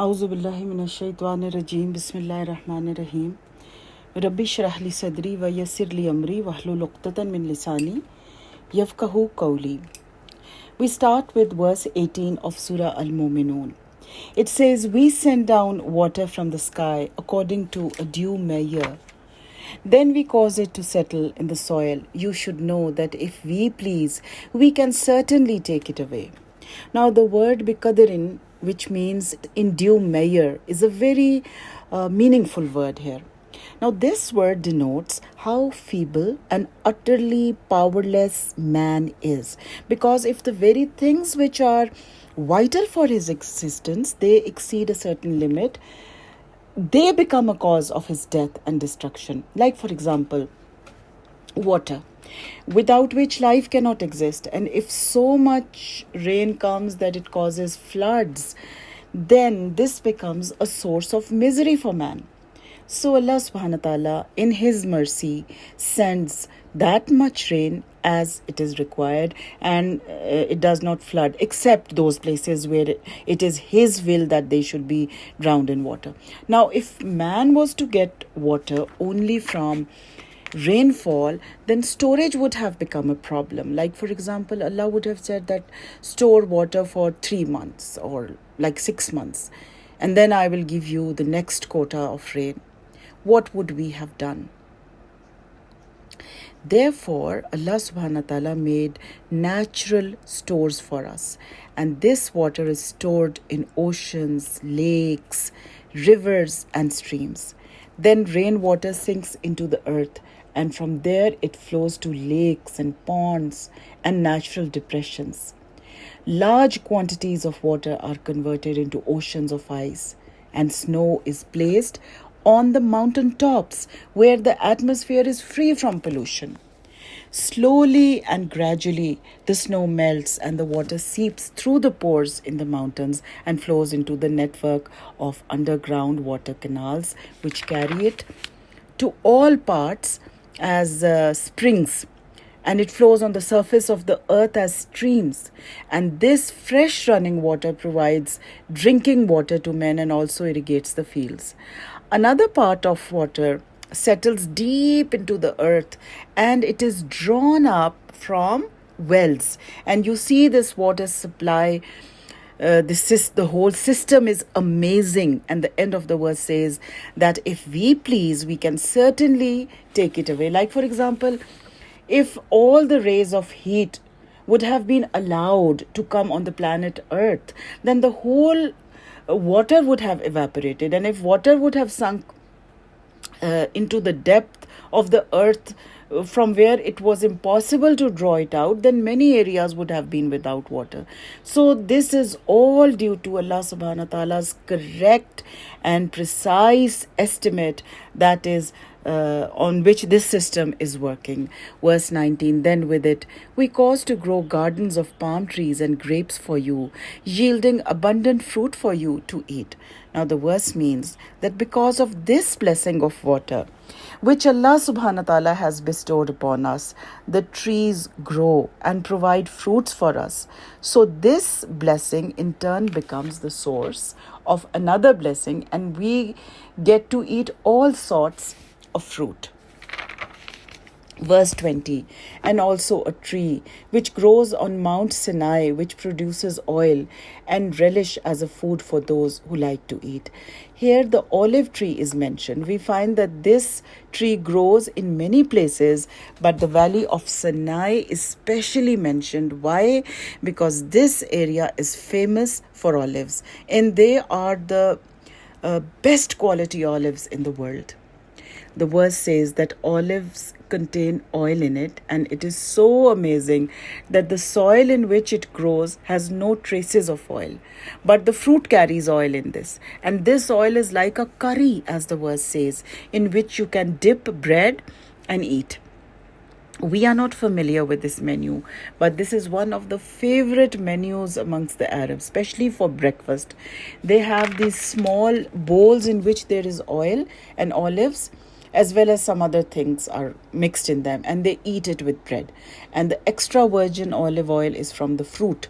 A'udhu billahi minash shaitanir rajim. Bismillahir rahmanir rahim. Rabbi shrah li sadri wa yassir li amri wahlul uqdatan min lisani yafqahu qawli. We start with verse 18 of Surah Al-Mu'minun. It says, "We send down water from the sky according to a due measure. Then we cause it to settle in the soil. You should know that if we please, we can certainly take it away." Now, the word biqadrin, which means in due measure, is a very meaningful word here. Now, this word denotes how feeble and utterly powerless man is. Because if the very things which are vital for his existence, they exceed a certain limit, they become a cause of his death and destruction. Like, for example, water, without which life cannot exist. And if so much rain comes that it causes floods, then this becomes a source of misery for man. So Allah subhanahu wa ta'ala, in His mercy, sends that much rain as it is required, and it does not flood except those places where it is His will that they should be drowned in water. Now, if man was to get water only from rainfall, then storage would have become a problem. Like, for example, Allah would have said that store water for 3 months or like 6 months, and then I will give you the next quota of rain. What would we have done? Therefore, Allah subhanahu wa ta'ala made natural stores for us. And this water is stored in oceans, lakes, rivers and streams. Then rainwater sinks into the earth, and from there it flows to lakes and ponds and natural depressions. Large quantities of water are converted into oceans of ice, and snow is placed on the mountain tops where the atmosphere is free from pollution. Slowly and gradually, the snow melts and the water seeps through the pores in the mountains and flows into the network of underground water canals, which carry it to all parts as springs, and it flows on the surface of the earth as streams. And this fresh running water provides drinking water to men and also irrigates the fields. Another part of water settles deep into the earth, and it is drawn up from wells. And you see this water supply, the whole system is amazing. And the end of the verse says that if we please, we can certainly take it away. Like, for example, if all the rays of heat would have been allowed to come on the planet Earth, then the whole water would have evaporated. And if water would have sunk into the depth of the earth from where it was impossible to draw it out, then many areas would have been without water. So this is all due to Allah subhanahu wa ta'ala's correct and precise estimate, that is on which this system is working. Verse 19, "Then with it we cause to grow gardens of palm trees and grapes for you, yielding abundant fruit for you to eat." Now the verse means that because of this blessing of water, which Allah subhanahu wa ta'ala has bestowed upon us, the trees grow and provide fruits for us. So this blessing in turn becomes the source of another blessing, and we get to eat all sorts of fruit. Verse 20, "And also a tree which grows on Mount Sinai, which produces oil and relish as a food for those who like to eat." Here the olive tree is mentioned. We find that this tree grows in many places, but the valley of Sinai is specially mentioned. Why? Because this area is famous for olives, and they are the best quality olives in the world. The verse says that olives contain oil in it, and it is so amazing that the soil in which it grows has no traces of oil, but the fruit carries oil in this. And this oil is like a curry, as the verse says, in which you can dip bread and eat. We are not familiar with this menu, but this is one of the favorite menus amongst the Arabs, especially for breakfast. They have these small bowls in which there is oil and olives, as well as some other things are mixed in them, and they eat it with bread. And the extra virgin olive oil is from the fruit.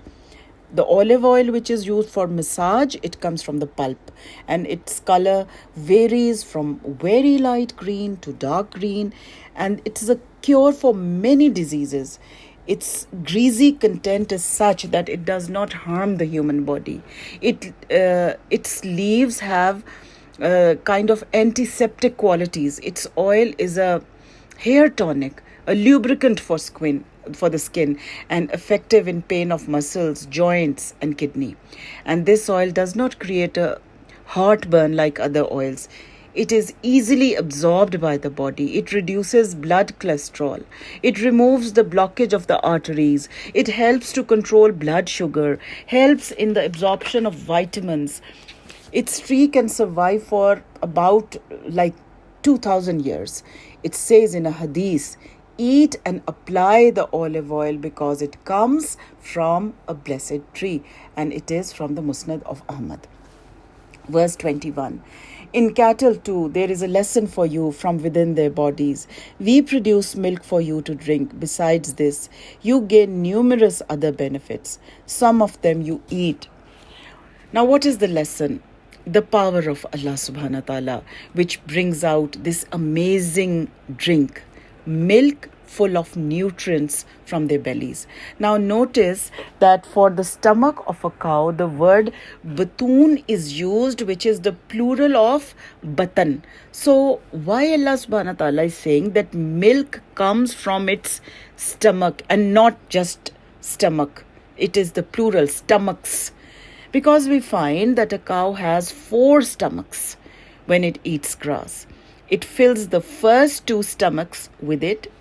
The olive oil which is used for massage, it comes from the pulp, and its color varies from very light green to dark green, and it is a cure for many diseases. Its greasy content is such that it does not harm the human body. Its leaves have kind of antiseptic qualities. Its oil is a hair tonic, a lubricant for the skin, and effective in pain of muscles, joints, and kidney. And this oil does not create a heartburn like other oils. It is easily absorbed by the body. It reduces blood cholesterol. It removes the blockage of the arteries. It helps to control blood sugar, helps in the absorption of vitamins. Its tree can survive for about like 2000 years. It says in a hadith, eat and apply the olive oil because it comes from a blessed tree, and it is from the Musnad of Ahmad. Verse 21. In cattle too, there is a lesson for you from within their bodies. We produce milk for you to drink. Besides this, you gain numerous other benefits. Some of them you eat. Now, what is the lesson? The power of Allah subhanahu wa ta'ala, which brings out this amazing drink, milk full of nutrients from their bellies. Now notice that for the stomach of a cow, the word batun is used, which is the plural of batan. So why Allah subhanahu wa ta'ala is saying that milk comes from its stomach and not just stomach? It is the plural, stomachs. Because we find that a cow has 4 stomachs when it eats grass. It fills the first 2 stomachs with it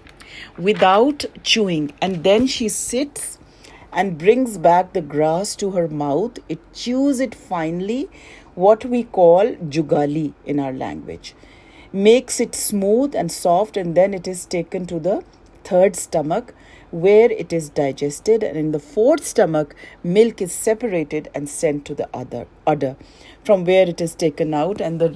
without chewing, and then she sits and brings back the grass to her mouth. It chews it finely, what we call jugali in our language, makes it smooth and soft, and then it is taken to the 3rd stomach where it is digested, and in the 4th stomach milk is separated and sent to the udder from where it is taken out, and the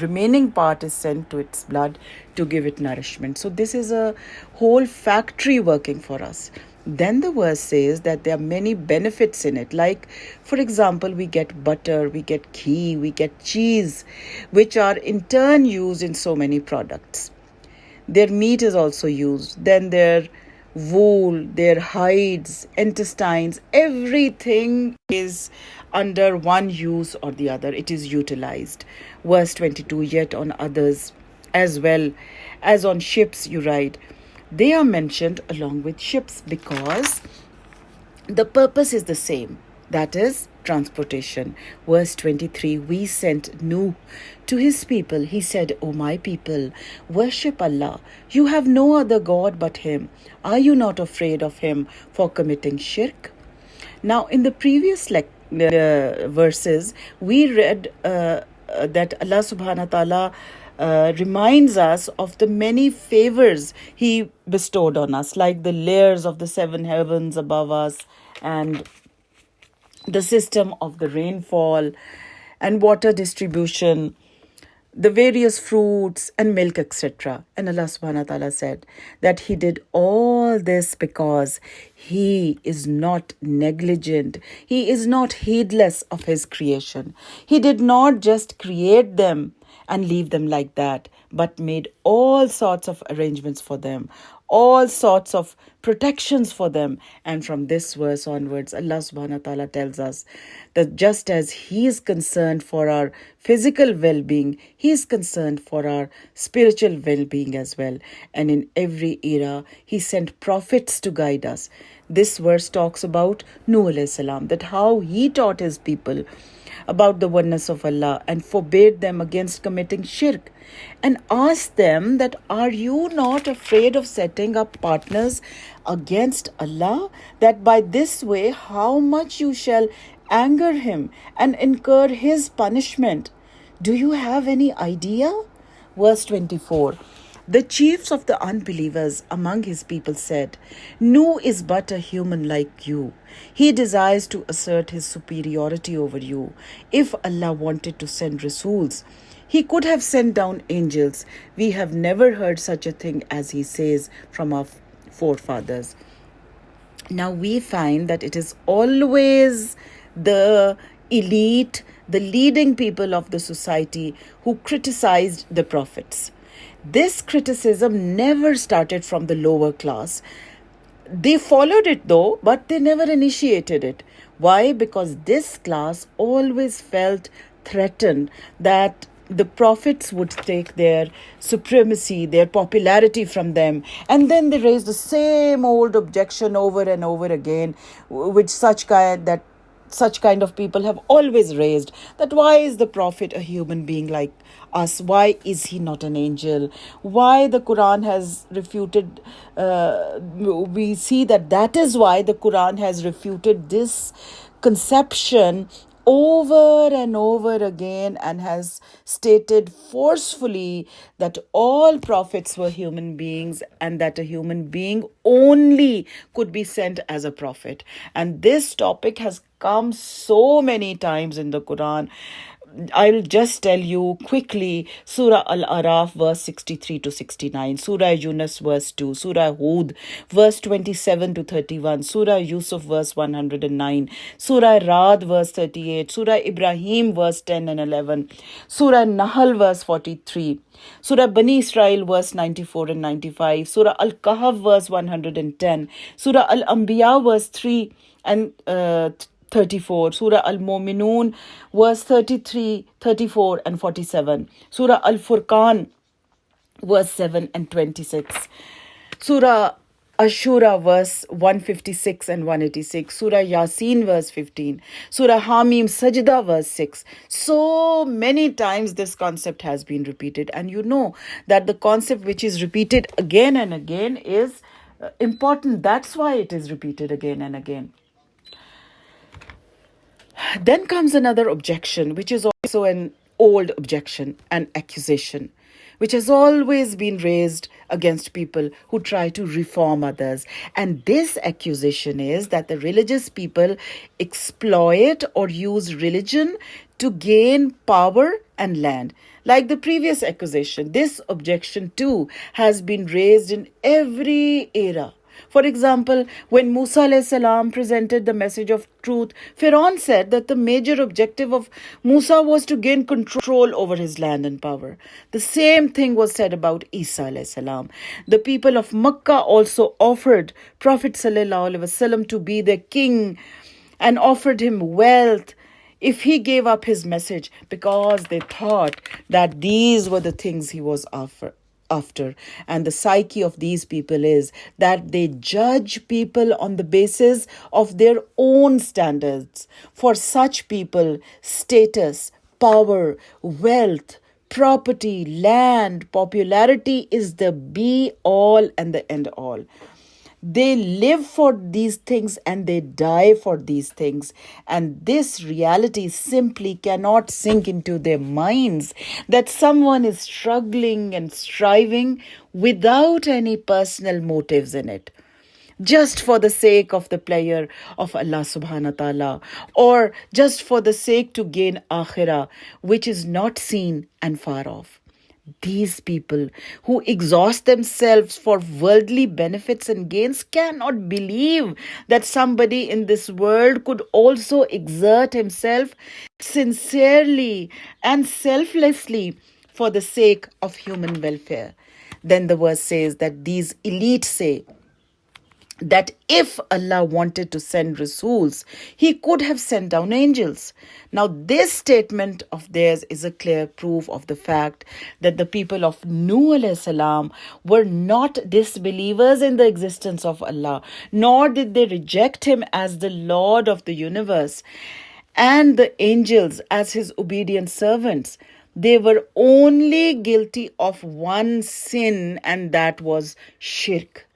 remaining part is sent to its blood to give it nourishment. So this is a whole factory working for us. Then the verse says that there are many benefits in it. Like, for example, we get butter, we get ghee, we get cheese, which are in turn used in so many products. Their meat is also used. Then their wool, their hides, intestines, everything is under one use or the other. It is utilized. Verse 22, yet on others as well as on ships you ride. They are mentioned along with ships because the purpose is the same. That is transportation. Verse 23, we sent Nuh to his people. He said, O my people, worship Allah. You have no other God but him. Are you not afraid of him for committing shirk? Now, in the previous verses, we read that Allah subhanahu wa ta'ala reminds us of the many favors he bestowed on us, like the layers of the 7 heavens above us, and the system of the rainfall and water distribution, the various fruits and milk, etc. And Allah subhanahu wa ta'ala said that he did all this because he is not negligent. He is not heedless of his creation. He did not just create them and leave them like that, but made all sorts of arrangements for them, all sorts of protections for them. And from this verse onwards, Allah subhanahu wa ta'ala tells us that just as he is concerned for our physical well-being, he is concerned for our spiritual well-being as well. And in every era, he sent prophets to guide us. This verse talks about Nuh alayhi salam, that how he taught his people about the oneness of Allah and forbade them against committing shirk, and asked them that, are you not afraid of setting up partners against Allah, that by this way how much you shall anger him and incur his punishment? Do you have any idea? Verse 24. The chiefs of the unbelievers among his people said, Nuh is but a human like you. He desires to assert his superiority over you. If Allah wanted to send Rasools, he could have sent down angels. We have never heard such a thing as he says from our forefathers. Now we find that it is always the elite, the leading people of the society who criticized the prophets. This criticism never started from the lower class. They followed it though, but they never initiated it. Why? Because this class always felt threatened that the prophets would take their supremacy, their popularity from them, and then they raised the same old objection over and over again, which such kind of people have always raised, that why is the prophet a human being like us? Why is he not an angel? Why the Quran has refuted, we see that is why the Quran has refuted this conception over and over again, and has stated forcefully that all prophets were human beings, and that a human being only could be sent as a prophet. And this topic has come so many times in the Quran. I'll just tell you quickly: Surah Al-Araf, verse 63 to 69, Surah Yunus, verse 2, Surah Hud, verse 27 to 31, Surah Yusuf, verse 109, Surah Rad, verse 38, Surah Ibrahim, verse 10 and 11, Surah Nahl, verse 43, Surah Bani Israel, verse 94 and 95, Surah Al-Kahf, verse 110, Surah Al-Anbiya, verse 3 and 34, Surah Al-Mu'minun, verse 33, 34 and 47, Surah Al-Furqan, verse 7 and 26, Surah Ashura, verse 156 and 186, Surah Yasin, verse 15, Surah Hamim Sajda, verse 6. So many times this concept has been repeated, and you know that the concept which is repeated again and again is important. That's why it is repeated again and again. Then comes another objection, which is also an old objection, an accusation, which has always been raised against people who try to reform others. And this accusation is that the religious people exploit or use religion to gain power and land. Like the previous accusation, this objection too has been raised in every era. For example, when Musa alayhi salam presented the message of truth, Pharaoh said that the major objective of Musa was to gain control over his land and power. The same thing was said about Isa alayhi salam. The people of Makkah also offered Prophet sallallahu alaihi wasallam to be their king, and offered him wealth if he gave up his message, because they thought that these were the things he was after. And the psyche of these people is that they judge people on the basis of their own standards. For such people, status, power, wealth, property, land, popularity is the be all and the end all. They live for these things and they die for these things. And this reality simply cannot sink into their minds, that someone is struggling and striving without any personal motives in it, just for the sake of the pleasure of Allah subhanahu wa ta'ala, or just for the sake to gain akhirah, which is not seen and far off. These people who exhaust themselves for worldly benefits and gains cannot believe that somebody in this world could also exert himself sincerely and selflessly for the sake of human welfare. Then the verse says that these elites say that if Allah wanted to send Rasools, He could have sent down angels. Now, this statement of theirs is a clear proof of the fact that the people of Nuh alayhi salam were not disbelievers in the existence of Allah, nor did they reject Him as the Lord of the universe and the angels as His obedient servants. They were only guilty of one sin, and that was shirk.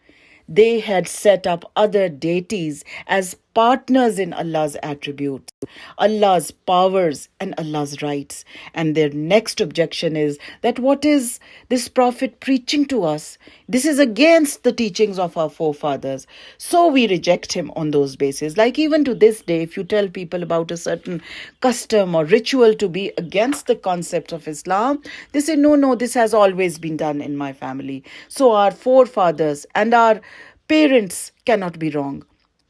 They had set up other deities as partners in Allah's attributes, Allah's powers, and Allah's rights. And their next objection is that what is this prophet preaching to us? This is against the teachings of our forefathers. So we reject him on those bases. Like even to this day, if you tell people about a certain custom or ritual to be against the concept of Islam, they say, no, this has always been done in my family. So our forefathers and our parents cannot be wrong.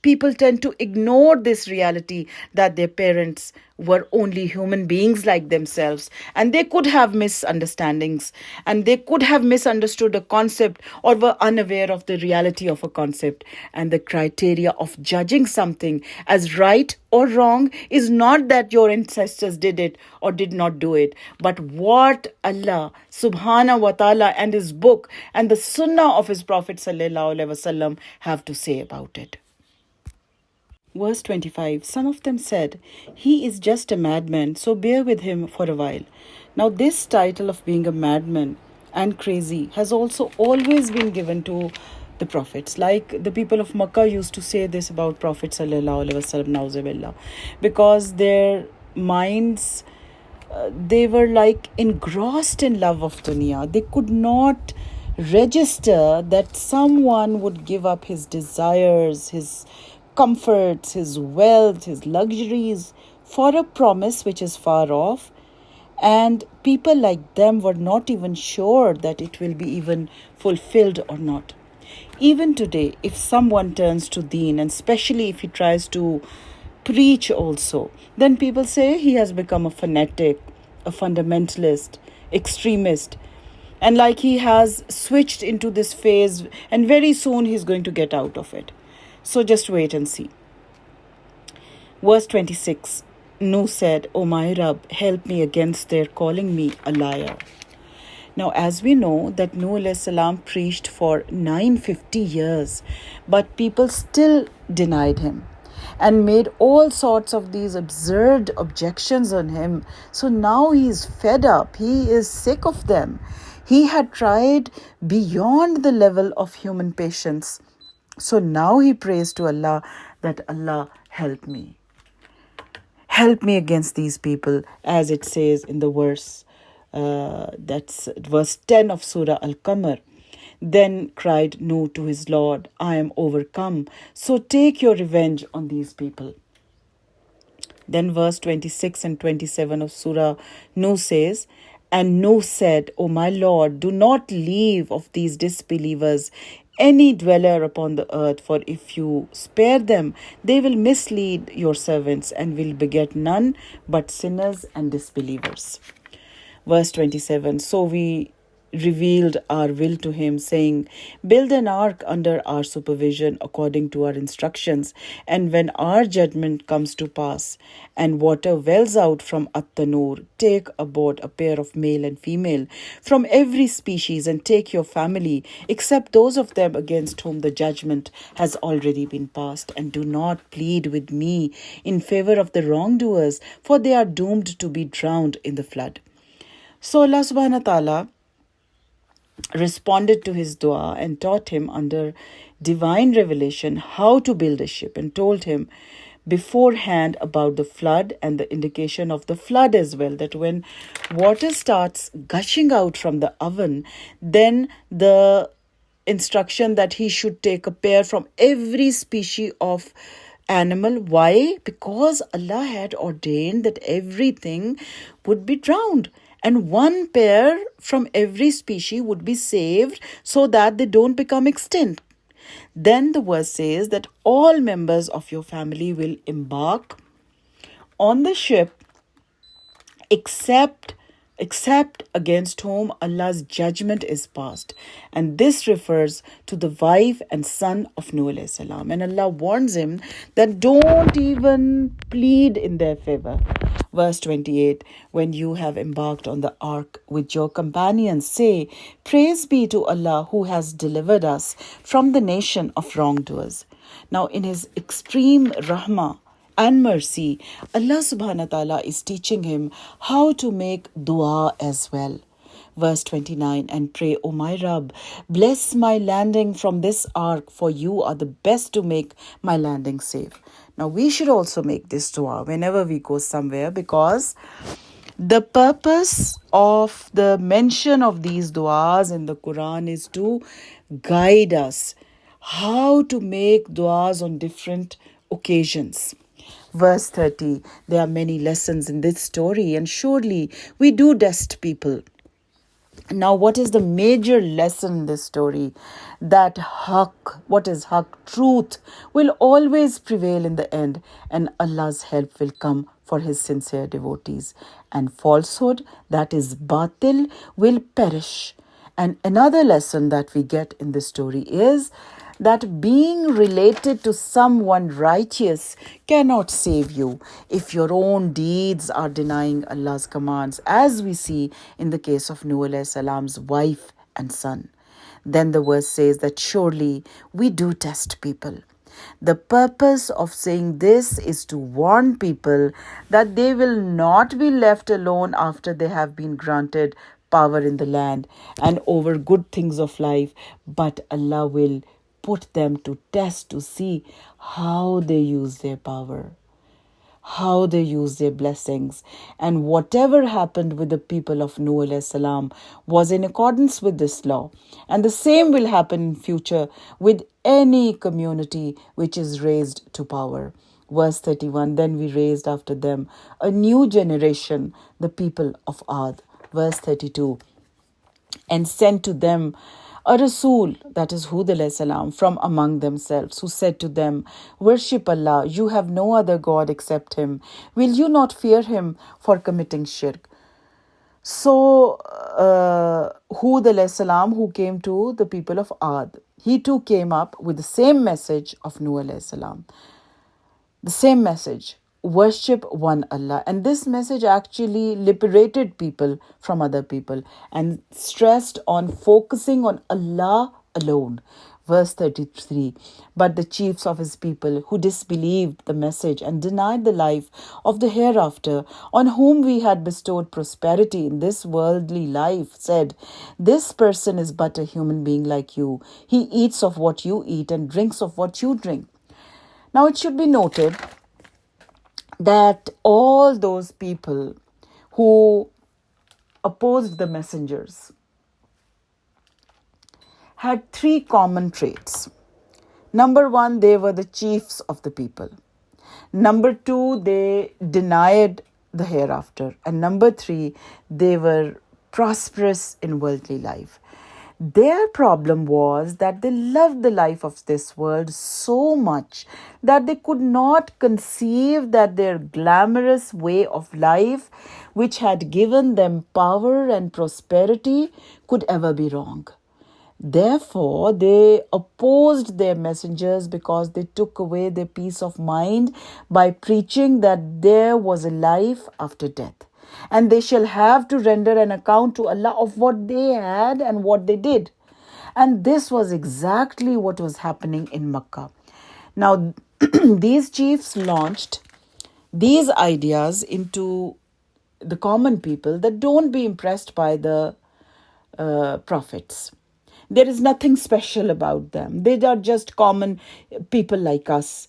People tend to ignore this reality that their parents were only human beings like themselves, and they could have misunderstandings, and they could have misunderstood a concept or were unaware of the reality of a concept. And the criteria of judging something as right or wrong is not that your ancestors did it or did not do it, but what Allah subhanahu wa ta'ala and his book and the sunnah of his Prophet sallallahu alaihi wasallam have to say about it. Verse 25, some of them said, he is just a madman, so bear with him for a while. Now, this title of being a madman and crazy has also always been given to the prophets. Like the people of Makkah used to say this about Prophet sallallahu alaihi wasallam, nauzubillah, because their minds, they were like engrossed in love of dunya. They could not register that someone would give up his desires, his comforts, his wealth, his luxuries for a promise which is far off. And people like them were not even sure that it will be even fulfilled or not. Even today, if someone turns to Deen, and especially if he tries to preach also, then people say he has become a fanatic, a fundamentalist, extremist, and like he has switched into this phase, and very soon he's going to get out of it. So just wait and see. Verse 26, Nuh said, O my Rabb, help me against their calling me a liar. Now, as we know that Nuh alayhi salam preached for 950 years, but people still denied him and made all sorts of these absurd objections on him. So now he is fed up. He is sick of them. He had tried beyond the level of human patience. So now he prays to Allah that Allah help me. Help me against these people, as it says in the verse, that's verse 10 of Surah Al-Qamar. Then cried Nuh to his Lord, I am overcome, so take your revenge on these people. Then verse 26 and 27 of Surah Nuh says, and Nuh said, O my Lord, do not leave of these disbelievers any dweller upon the earth, for if you spare them, they will mislead your servants and will beget none but sinners and disbelievers. Verse 27, so we revealed our will to him, saying, build an ark under our supervision according to our instructions, and when our judgment comes to pass and water wells out from At-Tanur, take aboard a pair of male and female from every species, and take your family, except those of them against whom the judgment has already been passed, and do not plead with me in favor of the wrongdoers, for they are doomed to be drowned in the flood. So Allah subhanahu wa ta'ala responded to his dua and taught him under divine revelation how to build a ship, and told him beforehand about the flood and the indication of the flood as well, that when water starts gushing out from the oven, then the instruction that he should take a pair from every species of animal. Why? Because Allah had ordained that everything would be drowned, and one pair from every species would be saved so that they don't become extinct. Then the verse says that all members of your family will embark on the ship except against whom Allah's judgment is passed. And this refers to the wife and son of Nuh alayhi salam. And Allah warns him that don't even plead in their favor. Verse 28, when you have embarked on the ark with your companions, say, praise be to Allah who has delivered us from the nation of wrongdoers. Now, in his extreme rahmah and mercy, Allah subhanahu wa ta'ala is teaching him how to make dua as well. Verse 29, and pray, O my Rabb, bless my landing from this ark, for you are the best to make my landing safe. Now, we should also make this dua whenever we go somewhere, because the purpose of the mention of these duas in the Quran is to guide us how to make duas on different occasions. Verse 30, there are many lessons in this story, and surely we do test people Now, what is the major lesson in this story? That haq, what is haq? Truth will always prevail in the end, and Allah's help will come for His sincere devotees. And falsehood, that is batil, will perish. And another lesson that we get in this story is that being related to someone righteous cannot save you if your own deeds are denying Allah's commands, as we see in the case of Nuh alayhi salam's wife and son. Then the verse says that surely we do test people. The purpose of saying this is to warn people that they will not be left alone after they have been granted power in the land and over good things of life, but Allah will put them to test to see how they use their power, how they use their blessings. And whatever happened with the people of Nuh alayhi salam was in accordance with this law. And the same will happen in future with any community which is raised to power. Verse 31, then we raised after them a new generation, the people of Ad. Verse 32, and sent to them a Rasul, that is Hud alayhi salam, from among themselves, who said to them, worship Allah, you have no other God except Him. Will you not fear Him for committing shirk? So Hud alayhi salam, who came to the people of Ad, he too came up with the same message of Nuh alayhi salam. The same message, worship one Allah. And this message actually liberated people from other people and stressed on focusing on Allah alone. Verse 33, but the chiefs of his people who disbelieved the message and denied the life of the hereafter, on whom we had bestowed prosperity in this worldly life, said, this person is but a human being like you. He eats of what you eat and drinks of what you drink. Now, it should be noted that all those people who opposed the messengers had three common traits. Number one, they were the chiefs of the people. Number two, they denied the hereafter. And number three, they were prosperous in worldly life. Their problem was that they loved the life of this world so much that they could not conceive that their glamorous way of life, which had given them power and prosperity, could ever be wrong. Therefore, they opposed their messengers because they took away their peace of mind by preaching that there was a life after death. And they shall have to render an account to Allah of what they had and what they did. And this was exactly what was happening in Makkah. Now, these chiefs launched these ideas into the common people that don't be impressed by the prophets. There is nothing special about them. They are just common people like us.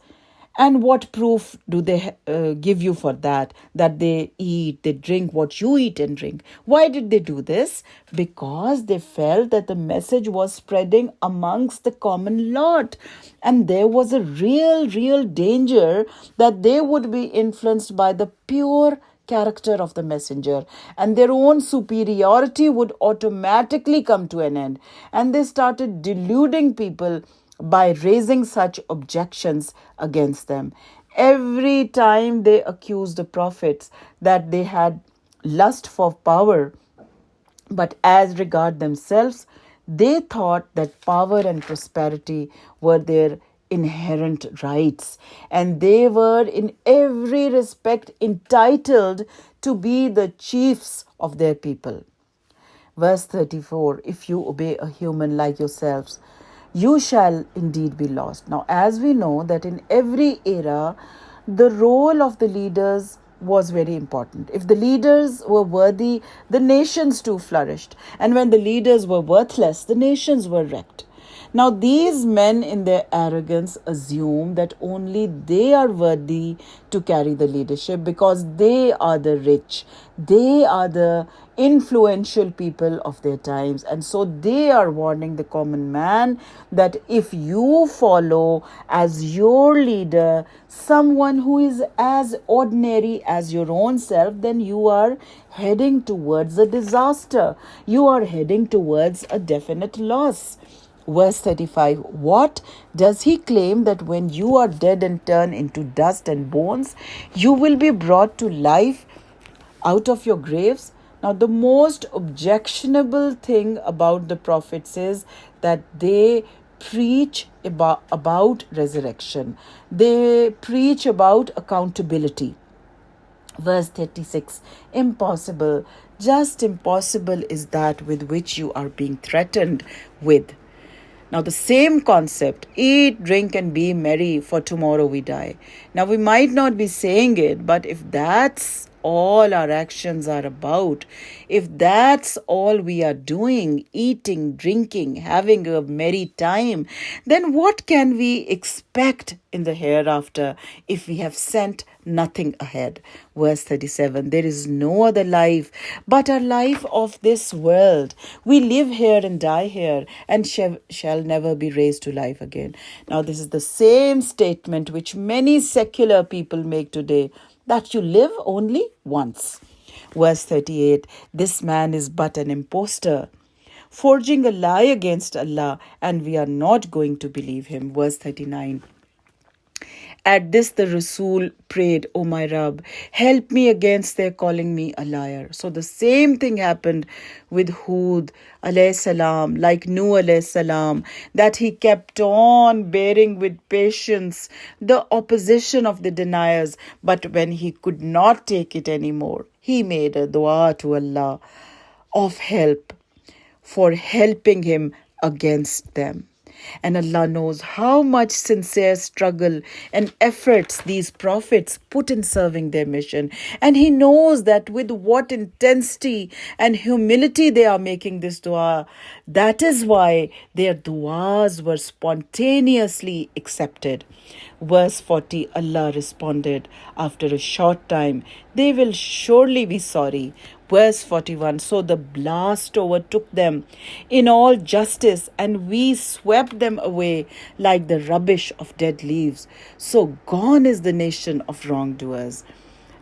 And what proof do they give you for that? That they eat, they drink what you eat and drink. Why did they do this? Because they felt that the message was spreading amongst the common lot. And there was a real danger that they would be influenced by the pure character of the messenger, and their own superiority would automatically come to an end. And they started deluding people by raising such objections against them. Every time they accused the prophets that they had lust for power, but as regard themselves, they thought that power and prosperity were their inherent rights, and they were in every respect entitled to be the chiefs of their people. Verse 34, if you obey a human like yourselves, you shall indeed be lost. Now, as we know that in every era, the role of the leaders was very important. If the leaders were worthy, the nations too flourished. And when the leaders were worthless, the nations were wrecked. Now, these men in their arrogance assume that only they are worthy to carry the leadership because they are the rich, they are the influential people of their times. And so they are warning the common man that if you follow as your leader someone who is as ordinary as your own self, then you are heading towards a disaster. You are heading towards a definite loss. Verse 35, what does he claim that when you are dead and turn into dust and bones, you will be brought to life out of your graves? Now, the most objectionable thing about the prophets is that they preach about resurrection. They preach about accountability. Verse 36, impossible, just impossible is that with which you are being threatened with. Now, the same concept, eat, drink, and be merry, for tomorrow we die. Now, we might not be saying it, but if that's all our actions are about, if that's all we are doing, eating, drinking, having a merry time, then what can we expect in the hereafter if we have sent nothing ahead? Verse 37, there is no other life but a life of this world. We live here and die here and shall never be raised to life again. Now, this is the same statement which many secular people make today, that you live only once. Verse 38, this man is but an impostor, forging a lie against Allah, and we are not going to believe him. Verse 39, at this the Rasul prayed, O my Rabb, help me against their calling me a liar. So the same thing happened with Hud alayhi salam, like Nuh alayhi salam, that he kept on bearing with patience the opposition of the deniers. But when he could not take it anymore, he made a dua to Allah of help for helping him against them. And Allah knows how much sincere struggle and efforts these prophets put in serving their mission. And He knows that with what intensity and humility they are making this dua. That is why their duas were spontaneously accepted. Verse 40, Allah responded, after a short time, they will surely be sorry. Verse 41, so the blast overtook them in all justice, and we swept them away like the rubbish of dead leaves. So gone is the nation of wrongdoers.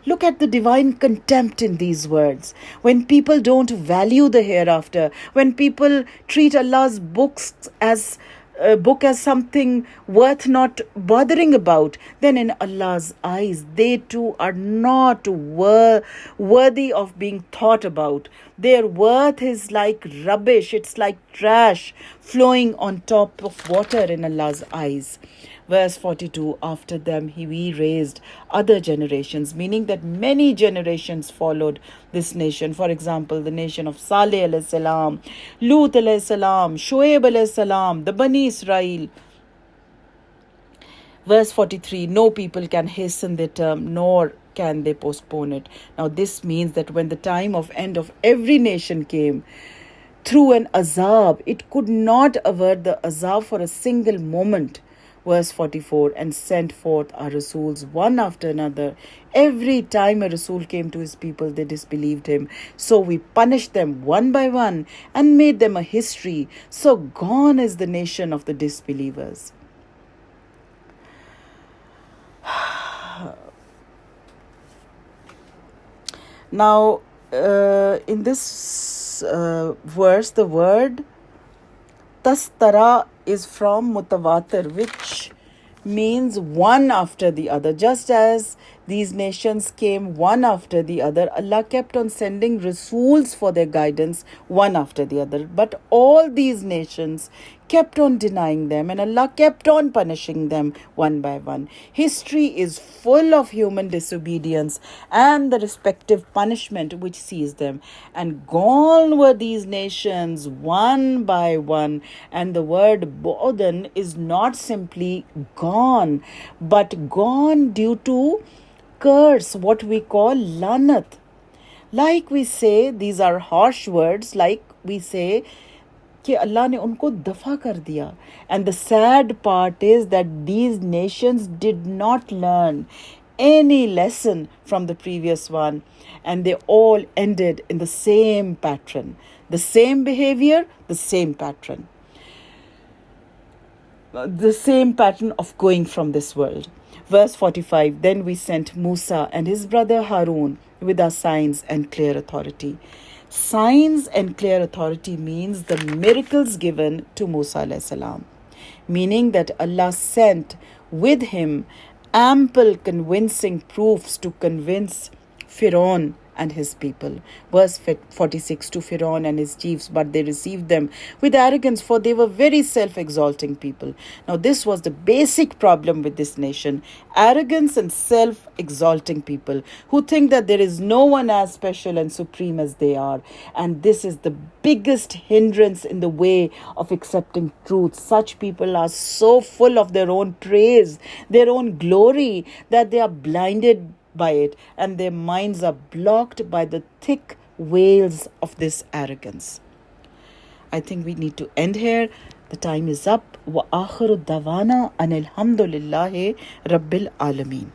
Look at the divine contempt in these words. When people don't value the hereafter, when people treat Allah's book as something worth not bothering about, then in Allah's eyes, they too are not worthy of being thought about. Their worth is like rubbish, it's like trash flowing on top of water in Allah's eyes. Verse 42, after them we raised other generations, meaning that many generations followed this nation. For example, the nation of Saleh alayhi salam, Lut alayhi salam, Shoaib alayhi salam, the Bani Israel. Verse 43, no people can hasten their term, nor can they postpone it. Now this means that when the time of end of every nation came, through an azab, it could not avert the azab for a single moment. Verse 44, and sent forth our Rasuls one after another. Every time a Rasul came to his people, they disbelieved him. So we punished them one by one and made them a history. So gone is the nation of the disbelievers. Now, in this verse, the word tastara is from mutawatir, which means one after the other. Just as these nations came one after the other, Allah kept on sending Rasuls for their guidance one after the other. But all these nations kept on denying them, and Allah kept on punishing them one by one. History is full of human disobedience and the respective punishment which sees them. And gone were these nations one by one. And the word Bo'dan is not simply gone, but gone due to curse, what we call lanat. Like we say, these are harsh words, like we say, कि अल्लाह ने उनको दफ़ा कर दिया. And the sad part is that these nations did not learn any lesson from the previous one, and they all ended in the same pattern, the same behavior, the same pattern. The same pattern of going from this world. Verse 45, then we sent Musa and his brother Harun with our signs and clear authority. Signs and clear authority means the miracles given to Musa alayhi salam, meaning that Allah sent with him ample convincing proofs to convince Pharaoh and his people. Verse 46, to Pharaoh and his chiefs, but they received them with arrogance, for they were very self-exalting people. Now this was the basic problem with this nation: arrogance and self-exalting people who think that there is no one as special and supreme as they are. And this is the biggest hindrance in the way of accepting truth. Such people are so full of their own praise, their own glory, that they are blinded by it, and their minds are blocked by the thick veils of this arrogance. I think we need to end here. The time is up. Wa akhiru dawana anil hamdulillahi rabbil alameen.